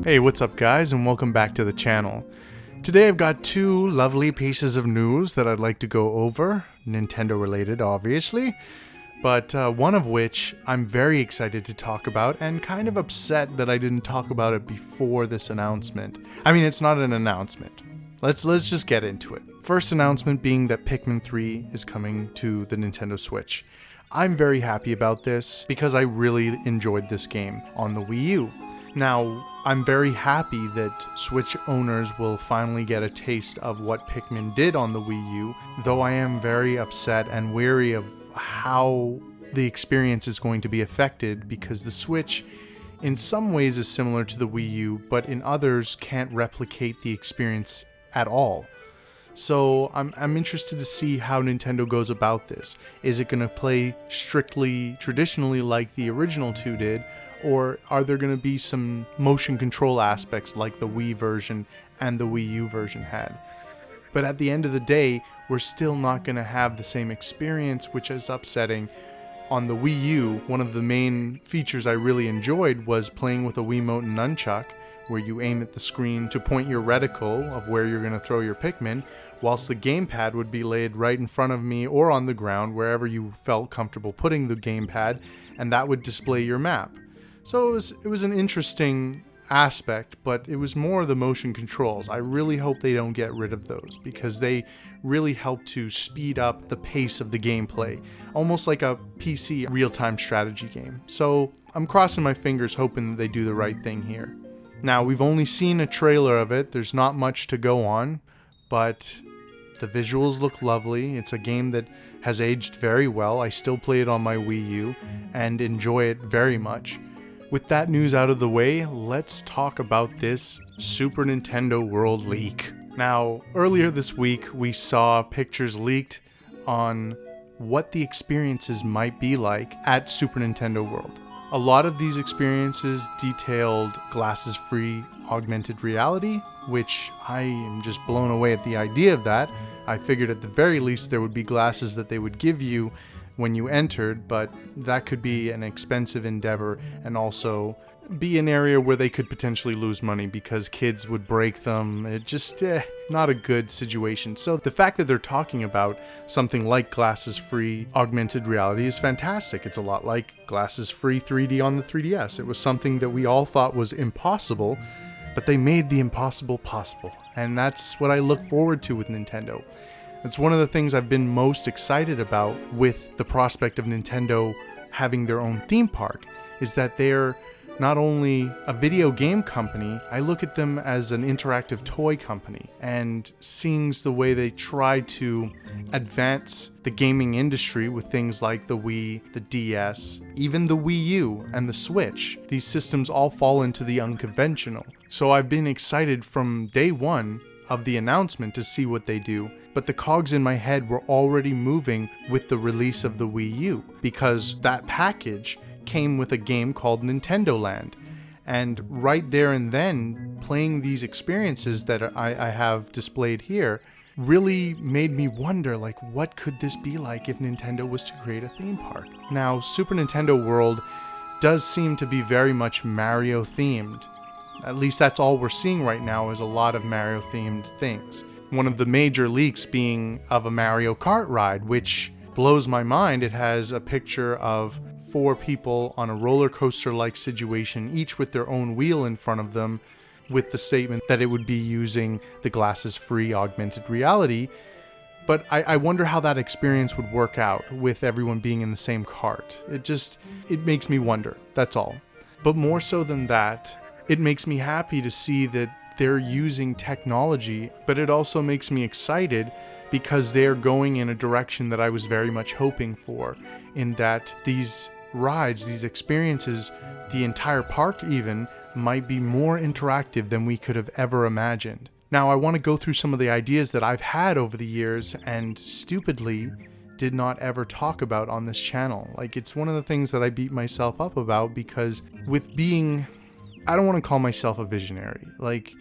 Hey, what's up guys, and welcome back to the channel. Today I've got two lovely pieces of news that I'd like to go over, Nintendo related obviously, but one of which I'm very excited to talk about and kind of upset that I didn't talk about it before this announcement. I mean, it's not an announcement. Let's just get into it. First announcement being that Pikmin 3 is coming to the Nintendo Switch. I'm very happy about this because I really enjoyed this game on the Wii U. Now, I'm very happy that Switch owners will finally get a taste of what Pikmin did on the Wii U, though I am very upset and wary of how the experience is going to be affected because the Switch in some ways is similar to the Wii U, but in others can't replicate the experience at all. So I'm interested to see how Nintendo goes about this. Is it going to play strictly traditionally like the original two did, or are there going to be some motion control aspects like the Wii version and the Wii U version had? But at the end of the day, we're still not going to have the same experience, which is upsetting. On the Wii U, one of the main features I really enjoyed was playing with a Wiimote and nunchuck, where you aim at the screen to point your reticle of where you're going to throw your Pikmin, whilst the gamepad would be laid right in front of me or on the ground, wherever you felt comfortable putting the gamepad, and that would display your map. So it was an interesting aspect, but it was more the motion controls. I really hope they don't get rid of those because they really help to speed up the pace of the gameplay, almost like a PC real-time strategy game. So I'm crossing my fingers hoping that they do the right thing here. Now, we've only seen a trailer of it. There's not much to go on, but the visuals look lovely. It's a game that has aged very well. I still play it on my Wii U and enjoy it very much. With that news out of the way, let's talk about this Super Nintendo World leak. Now, earlier this week, we saw pictures leaked on what the experiences might be like at Super Nintendo World. A lot of these experiences detailed glasses-free augmented reality, which I am just blown away at the idea of that. I figured at the very least there would be glasses that they would give you when you entered, but that could be an expensive endeavor and also be an area where they could potentially lose money because kids would break them. It just, not a good situation. So the fact that they're talking about something like glasses-free augmented reality is fantastic. It's a lot like glasses-free 3D on the 3DS. It was something that we all thought was impossible, but they made the impossible possible. And that's what I look forward to with Nintendo. It's one of the things I've been most excited about with the prospect of Nintendo having their own theme park, is that they're not only a video game company, I look at them as an interactive toy company, and seeing the way they try to advance the gaming industry with things like the Wii, the DS, even the Wii U and the Switch. These systems all fall into the unconventional. So I've been excited from day one of the announcement to see what they do, but the cogs in my head were already moving with the release of the Wii U, because that package came with a game called Nintendo Land. And right there and then, playing these experiences that I have displayed here really made me wonder, like, what could this be like if Nintendo was to create a theme park? Now, Super Nintendo World does seem to be very much Mario themed. At least that's all we're seeing right now, is a lot of Mario themed things. One of the major leaks being of a Mario Kart ride, which blows my mind. It has a picture of 4 people on a roller coaster like situation, each with their own wheel in front of them, with the statement that it would be using the glasses-free augmented reality. But I wonder how that experience would work out with everyone being in the same cart. It makes me wonder, that's all. But more so than that, it makes me happy to see that they're using technology, but it also makes me excited because they're going in a direction that I was very much hoping for, in that these rides, these experiences, the entire park even, might be more interactive than we could have ever imagined. Now, I want to go through some of the ideas that I've had over the years and stupidly did not ever talk about on this channel. Like, it's one of the things that I beat myself up about, because with being, I don't want to call myself a visionary. Like,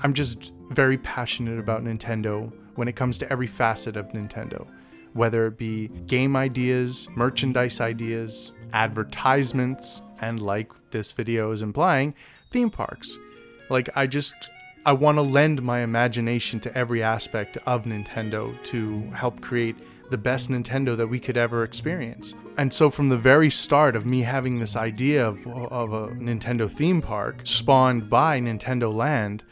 I'm just very passionate about Nintendo when it comes to every facet of Nintendo, whether it be game ideas, merchandise ideas, advertisements, and like this video is implying, theme parks. Like, I want to lend my imagination to every aspect of Nintendo to help create the best Nintendo that we could ever experience. And so from the very start of me having this idea of a Nintendo theme park spawned by Nintendo Land,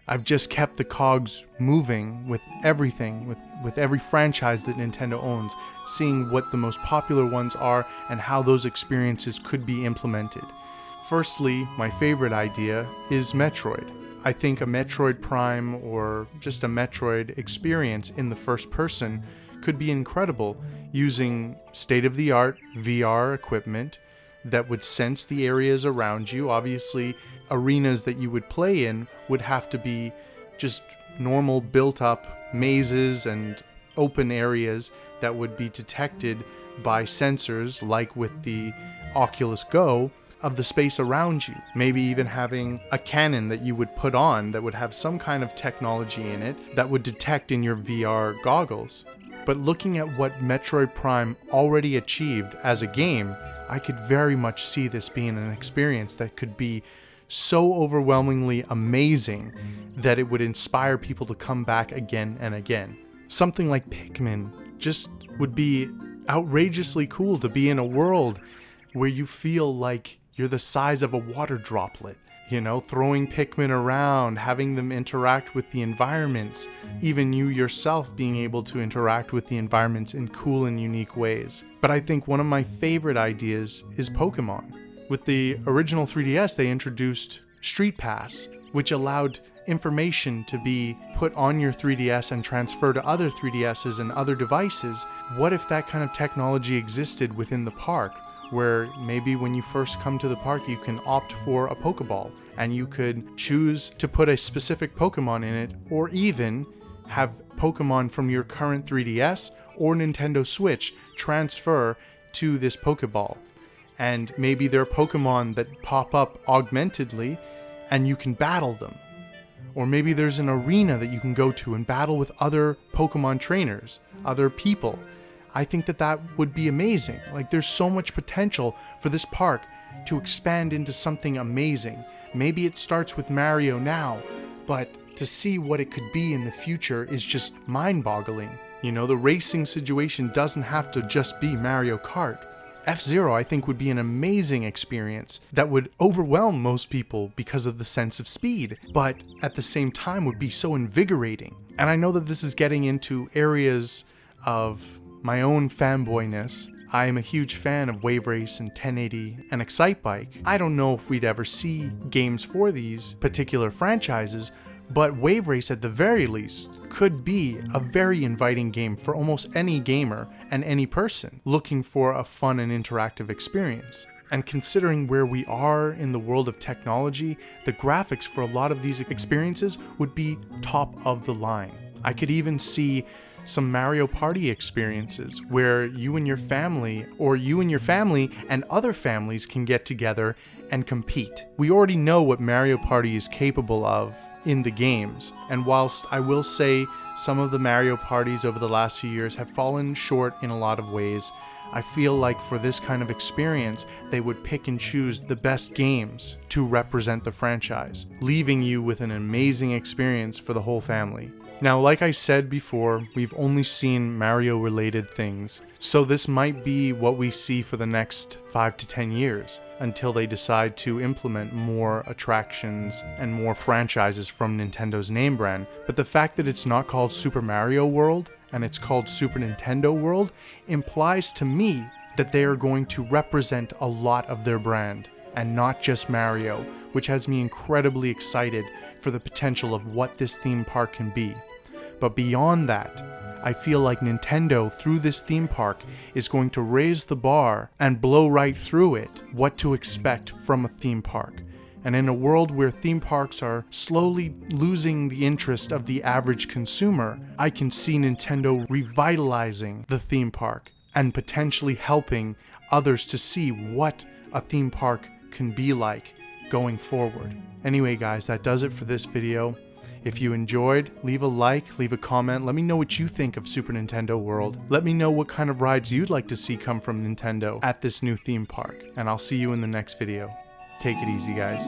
I've just kept the cogs moving with everything, with every franchise that Nintendo owns, seeing what the most popular ones are and how those experiences could be implemented. Firstly, my favorite idea is Metroid. I think a Metroid Prime or just a Metroid experience in the first person could be incredible, using state-of-the-art VR equipment that would sense the areas around you. Obviously, arenas that you would play in would have to be just normal built-up mazes and open areas that would be detected by sensors, like with the Oculus Go, of the space around you. Maybe even having a cannon that you would put on that would have some kind of technology in it that would detect in your VR goggles. But looking at what Metroid Prime already achieved as a game, I could very much see this being an experience that could be so overwhelmingly amazing that it would inspire people to come back again and again. Something like Pikmin just would be outrageously cool, to be in a world where you feel like you're the size of a water droplet. You know, throwing Pikmin around, having them interact with the environments, even you yourself being able to interact with the environments in cool and unique ways. But I think one of my favorite ideas is Pokemon. With the original 3DS, they introduced Street Pass, which allowed information to be put on your 3DS and transfer to other 3DSs and other devices. What if that kind of technology existed within the park, where maybe when you first come to the park, you can opt for a Pokeball and you could choose to put a specific Pokemon in it, or even have Pokemon from your current 3DS or Nintendo Switch transfer to this Pokeball. And maybe there are Pokemon that pop up augmentedly and you can battle them. Or maybe there's an arena that you can go to and battle with other Pokemon trainers, other people. I think that would be amazing. Like, there's so much potential for this park to expand into something amazing. Maybe it starts with Mario now, but to see what it could be in the future is just mind-boggling. You know, the racing situation doesn't have to just be Mario Kart. F-Zero, I think, would be an amazing experience that would overwhelm most people because of the sense of speed, but at the same time would be so invigorating. And I know that this is getting into areas of my own fanboyness. I am a huge fan of Wave Race and 1080 and Excitebike. I don't know if we'd ever see games for these particular franchises, but Wave Race at the very least could be a very inviting game for almost any gamer and any person looking for a fun and interactive experience. And considering where we are in the world of technology, the graphics for a lot of these experiences would be top of the line. I could even see some Mario Party experiences where you and your family, or you and your family and other families, can get together and compete. We already know what Mario Party is capable of in the games, and whilst I will say some of the Mario Parties over the last few years have fallen short in a lot of ways, I feel like for this kind of experience, they would pick and choose the best games to represent the franchise, leaving you with an amazing experience for the whole family. Now, like I said before, we've only seen Mario-related things, so this might be what we see for the next 5 to 10 years, until they decide to implement more attractions and more franchises from Nintendo's name brand. But the fact that it's not called Super Mario World, and it's called Super Nintendo World, implies to me that they are going to represent a lot of their brand, and not just Mario, which has me incredibly excited for the potential of what this theme park can be. But beyond that, I feel like Nintendo, through this theme park, is going to raise the bar and blow right through it what to expect from a theme park. And in a world where theme parks are slowly losing the interest of the average consumer, I can see Nintendo revitalizing the theme park and potentially helping others to see what a theme park can be like going forward. Anyway guys, that does it for this video. If you enjoyed, leave a like, leave a comment, let me know what you think of Super Nintendo World. Let me know what kind of rides you'd like to see come from Nintendo at this new theme park, and I'll see you in the next video. Take it easy, guys.